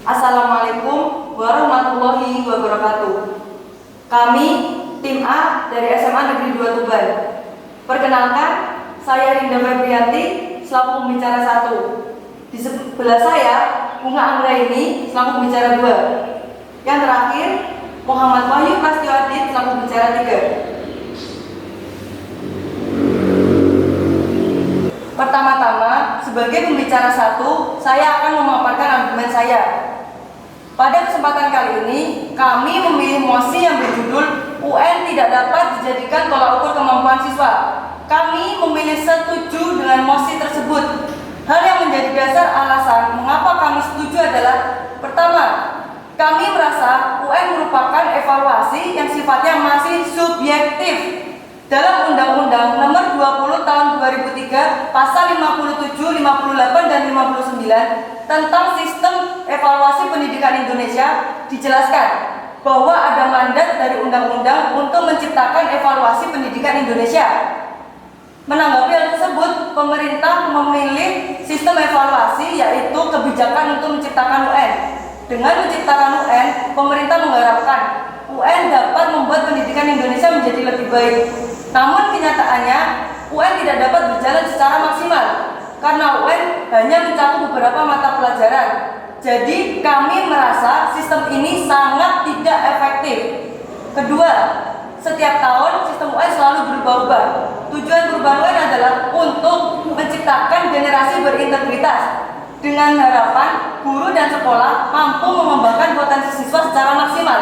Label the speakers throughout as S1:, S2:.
S1: Assalamualaikum warahmatullahi wabarakatuh. Kami tim A dari SMA Negeri 2 Tuban. Perkenalkan, saya Rinda Febrianti selaku pembicara 1. Di sebelah saya Bunga Anggraini selaku pembicara 2. Yang terakhir Muhammad Wahyu Prasetyo Adit selaku pembicara 3. Pertama-tama, sebagai pembicara 1, saya akan memaparkan argumen saya. Pada kesempatan kali ini, kami memilih mosi yang berjudul UN tidak dapat dijadikan tolak ukur kemampuan siswa. Kami memilih setuju dengan mosi tersebut. Hal yang menjadi dasar alasan mengapa kami setuju adalah: pertama, kami merasa UN merupakan evaluasi yang sifatnya masih subjektif. Dalam Undang-Undang Nomor 20 Tahun 2003, Pasal 57, 58, dan 59 tentang Sistem Evaluasi Pendidikan Indonesia dijelaskan bahwa ada mandat dari undang-undang untuk menciptakan evaluasi pendidikan Indonesia. Menanggapi hal tersebut, pemerintah memilih sistem evaluasi, yaitu kebijakan untuk menciptakan UN. Dengan menciptakan UN, pemerintah mengharapkan UN dapat membuat pendidikan Indonesia menjadi lebih baik. Namun kenyataannya, UN tidak dapat berjalan secara maksimal karena UN hanya mencakup beberapa mata pelajaran. Jadi kami merasa sistem ini sangat tidak efektif. Kedua, setiap tahun sistem UN selalu berubah-ubah. Tujuan perubahan UN adalah untuk menciptakan generasi berintegritas dengan harapan guru dan sekolah mampu mengembangkan potensi siswa secara maksimal.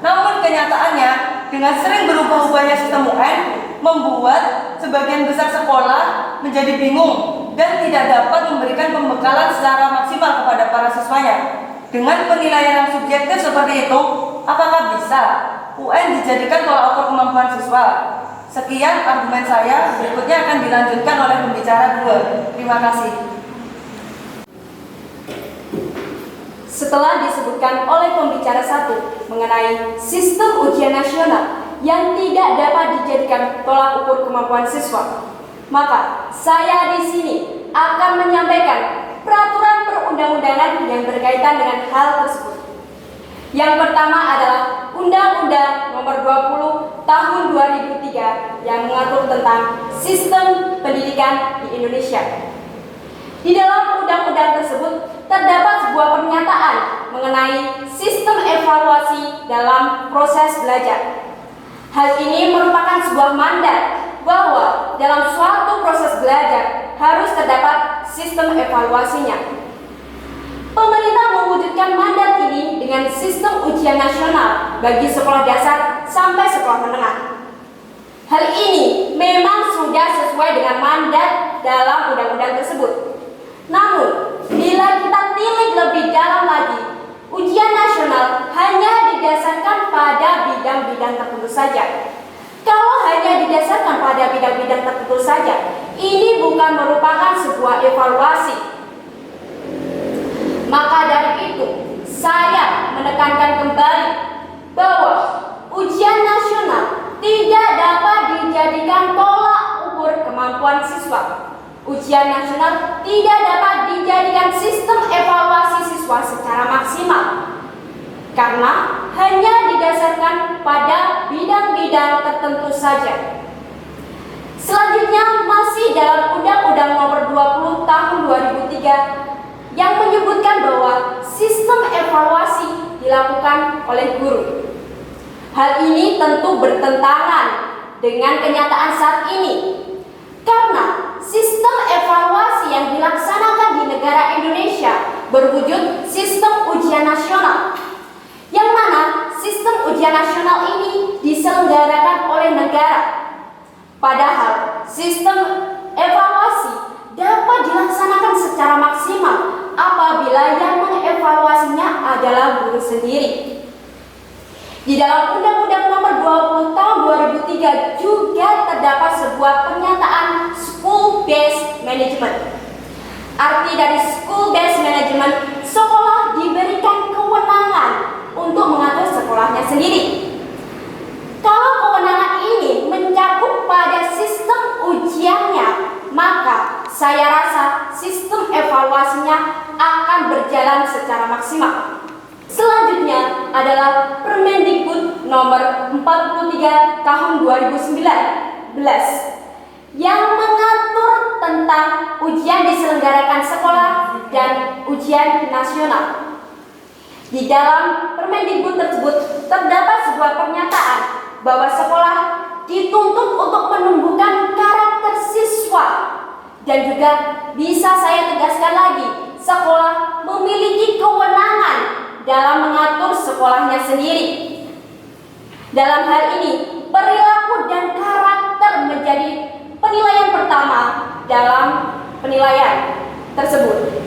S1: Namun kenyataannya, dengan sering berubah-ubahnya sistem UN membuat sebagian besar sekolah menjadi bingung dan tidak dapat memberikan pembekalan secara maksimal kepada para siswanya. Dengan penilaian yang subjektif seperti itu, apakah bisa UN dijadikan tolak ukur kemampuan siswa? Sekian argumen saya, berikutnya akan dilanjutkan oleh pembicara 2. Terima kasih.
S2: Setelah disebutkan oleh pembicara 1 mengenai sistem ujian nasional yang tidak dapat dijadikan tolak ukur kemampuan siswa, maka saya di sini akan menyampaikan peraturan perundang-undangan yang berkaitan dengan hal tersebut. Yang pertama adalah Undang-Undang Nomor 20 Tahun 2003 yang mengatur tentang sistem pendidikan di Indonesia. Di dalam undang-undang tersebut terdapat sebuah pernyataan mengenai sistem evaluasi dalam proses belajar. Hal ini merupakan sebuah mandat bahwa dalam suatu proses belajar harus terdapat sistem evaluasinya. Pemerintah mewujudkan mandat ini dengan sistem ujian nasional bagi sekolah dasar sampai sekolah menengah. Hal ini memang sudah sesuai dengan mandat dalam undang-undang tersebut. Namun, bila kita tilik lebih dalam lagi, ujian nasional hanya didasarkan pada bidang-bidang tertentu saja. Kalau hanya didasarkan pada bidang-bidang tertentu saja, ini bukan merupakan sebuah evaluasi. Maka dari itu, saya menekankan kembali bahwa ujian nasional tidak dapat dijadikan tolak ukur kemampuan siswa. Ujian nasional tidak dapat dijadikan sistem evaluasi siswa secara maksimal karena hanya didasarkan pada bidang-bidang tertentu saja. Selanjutnya masih dalam Undang-Undang Nomor 20 Tahun 2003 yang menyebutkan bahwa sistem evaluasi dilakukan oleh guru. Hal ini tentu bertentangan dengan kenyataan saat ini karena sistem evaluasi yang dilaksanakan di negara Indonesia berwujud sistem ujian nasional, yang mana sistem ujian nasional ini diselenggarakan oleh negara. Padahal sistem evaluasi dapat dilaksanakan secara maksimal apabila yang mengevaluasinya adalah guru sendiri. Di dalam Undang-Undang Nomor 20 Tahun 2003 juga terdapat sebuah pernyataan school-based management. Arti dari school-based management, sekolah diberikan kewenangan untuk mengatur sekolahnya sendiri. Kalau kewenangan ini mencakup pada sistem ujiannya, maka saya rasa sistem evaluasinya akan berjalan secara maksimal. Selanjutnya adalah Permendikbud nomor 43 tahun 2019 yang mengatur tentang ujian diselenggarakan sekolah dan ujian nasional. Di dalam Permendikbud tersebut terdapat sebuah pernyataan bahwa sekolah dituntut untuk menumbuhkan karakter siswa, dan juga bisa saya tegaskan lagi, sekolah memiliki kewenangan dalam mengatur sekolahnya sendiri. Dalam hal ini, perilaku dan karakter menjadi penilaian pertama dalam penilaian tersebut.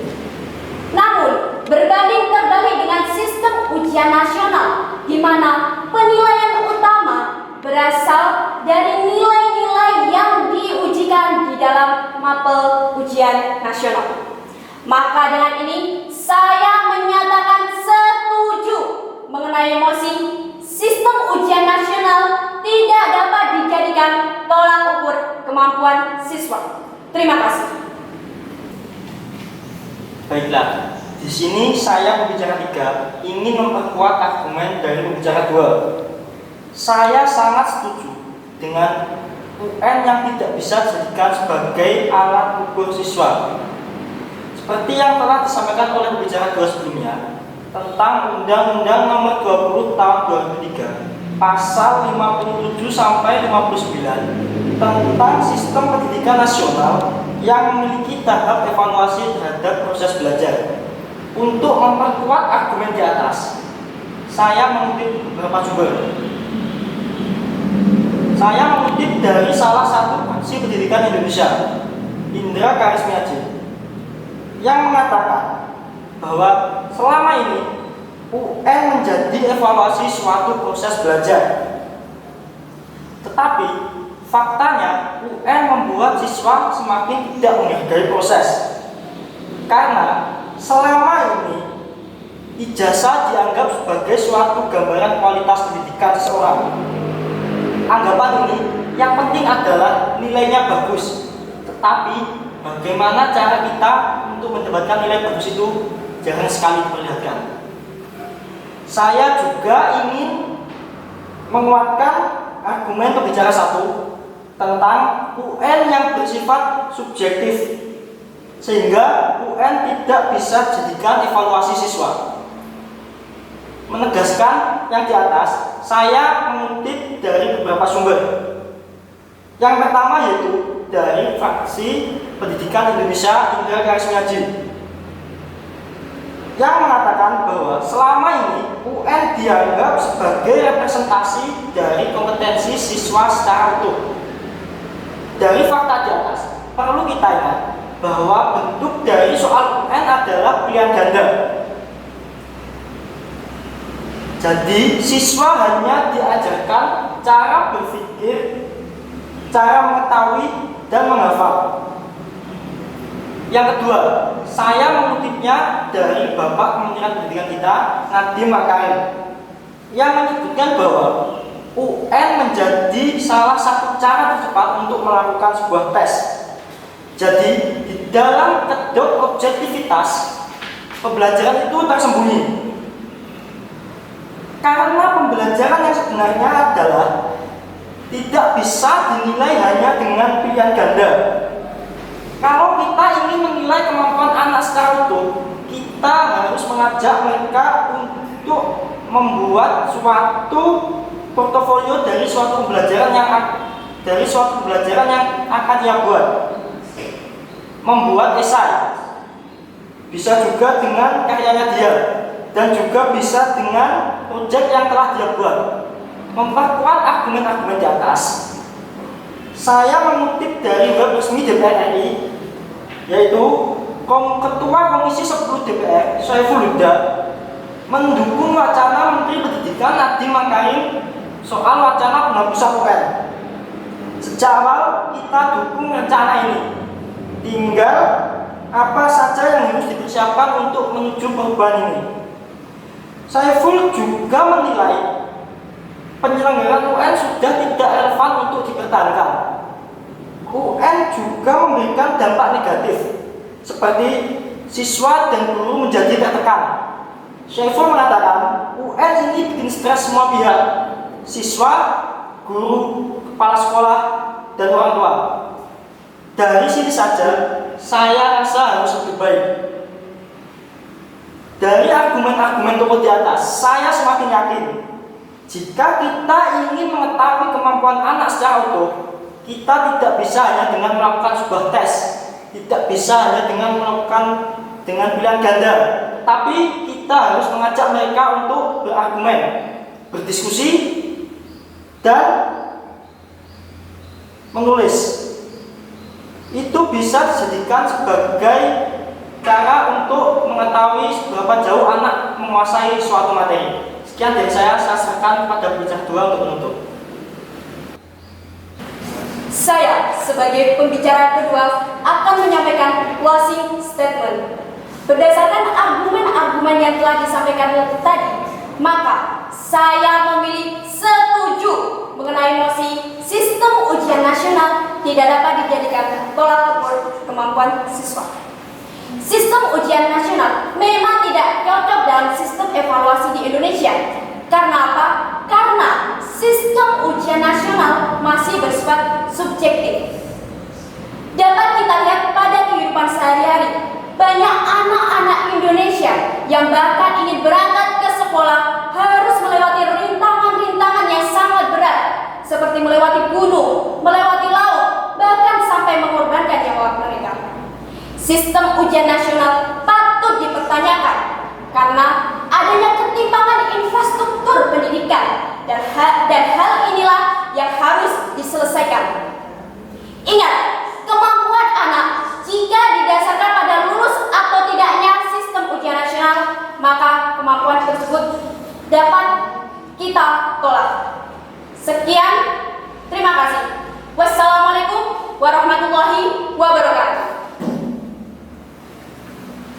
S2: Namun, berbanding terbalik dengan sistem ujian nasional, di mana penilaian utama berasal dari nilai-nilai yang diujikan di dalam mapel ujian nasional. Maka dengan ini, saya menyatakan setuju mengenai mosi sistem ujian nasional tidak dapat dijadikan tolak ukur kemampuan siswa. Terima kasih.
S3: Baiklah, di sini saya pembicara 3 ingin memperkuat argumen dari pembicara 2. Saya sangat setuju dengan UN yang tidak bisa dijadikan sebagai alat ukur siswa. Seperti yang telah disampaikan oleh pembicara 2 sebelumnya tentang Undang-Undang Nomor 20 Tahun 2003, Pasal 57 sampai 59 tentang Sistem Pendidikan Nasional yang memiliki tahap evaluasi terhadap proses belajar. Untuk memperkuat argumen di atas, saya mengutip beberapa sumber. Saya mengutip dari salah satu praksi pendidikan Indonesia, Indra Karismiaji, yang mengatakan bahwa selama ini UN menjadi evaluasi suatu proses belajar. Tetapi faktanya UN membuat siswa semakin tidak menghargai proses. Karena selama ini ijazah dianggap sebagai suatu gambaran kualitas pendidikan seseorang. Anggapan ini yang penting adalah nilainya bagus. Tetapi bagaimana cara kita untuk mendapatkan nilai bagus itu jarang sekali diperlihatkan. Saya juga ingin menguatkan argumen pembicara 1 tentang UN yang bersifat subjektif, sehingga UN tidak bisa dijadikan evaluasi siswa. Menegaskan yang di atas, saya mengutip dari beberapa sumber. Yang pertama yaitu dari fraksi Pendidikan Indonesia, Indra Karismiaji, yang mengatakan bahwa selama ini UN dianggap sebagai representasi dari kompetensi siswa secara utuh. Dari fakta di atas, perlu kita ingat bahwa bentuk dari soal UN adalah pilihan ganda. Jadi siswa hanya diajarkan cara berpikir, cara mengetahui, dan menghafal. Yang kedua, saya mengutipnya dari Bapak Kementerian Pendidikan kita, Nadiem Makarim, yang menyebutkan bahwa UN menjadi salah satu cara tercepat untuk melakukan sebuah tes. Jadi di dalam kedok objektivitas, pembelajaran itu tersembunyi. Karena pembelajaran yang sebenarnya adalah tidak bisa dinilai hanya dengan pilihan ganda. Kalau kita ingin menilai kemampuan anak secara utuh, kita harus mengajak mereka untuk membuat suatu portofolio dari suatu pembelajaran yang akan dia buat. Membuat esai, bisa juga dengan karyanya dia, dan juga bisa dengan proyek yang telah dia buat. Memperkuat argumen-argumen di atas, saya mengutip dari web resmi DPR RI, yaitu Ketua Komisi 10 DPR, Saiful Huda, mendukung wacana Menteri Pendidikan Nadiem Makarim soal wacana penghapusan UN. Sejak awal kita dukung rencana ini. Tinggal apa saja yang harus dipersiapkan untuk menuju perubahan ini. Saiful juga menilai penyelenggaraan UN sudah tidak relevan untuk dipertahankan. UN juga memberikan dampak negatif, seperti siswa dan guru menjadi tertekan. Syaiful mengatakan, UN ini bikin stres semua pihak, siswa, guru, kepala sekolah, dan orang tua. Dari sini saja, saya rasa harus lebih baik. Dari argumen-argumen tersebut di atas, saya semakin yakin jika kita ingin mengetahui kemampuan anak secara utuh, kita tidak bisa hanya dengan melakukan sebuah tes, tidak bisa hanya dengan melakukan dengan pilihan ganda, tapi kita harus mengajak mereka untuk berargumen, berdiskusi, dan menulis. Itu bisa dijadikan sebagai cara untuk mengetahui seberapa jauh anak menguasai suatu materi. Sekian dari saya serahkan pada pembicara dua untuk menutup.
S2: Saya sebagai pembicara kedua akan menyampaikan closing statement. Berdasarkan argumen-argumen yang telah disampaikan tadi, maka saya memilih setuju mengenai mosi sistem ujian nasional tidak dapat dijadikan tolak ukur kemampuan siswa. Sistem ujian nasional memang tidak cocok dalam sistem evaluasi di Indonesia. Karena apa? Karena sistem ujian nasional masih bersifat subjektif. Dapat kita lihat pada kehidupan sehari-hari, banyak anak-anak Indonesia yang bahkan ingin berangkat ke sekolah harus melewati rintangan-rintangan yang sangat berat, seperti melewati gunung, melewati laut, bahkan sampai mengorbankan nyawa mereka. Sistem ujian nasional patut dipertanyakan karena adanya ketimpangan infrastruktur pendidikan dan hal inilah yang harus diselesaikan. Ingat, kemampuan anak jika didasarkan pada lulus atau tidaknya sistem ujian nasional, maka kemampuan tersebut dapat kita tolak. Sekian, terima kasih. Wassalamualaikum warahmatullahi wabarakatuh.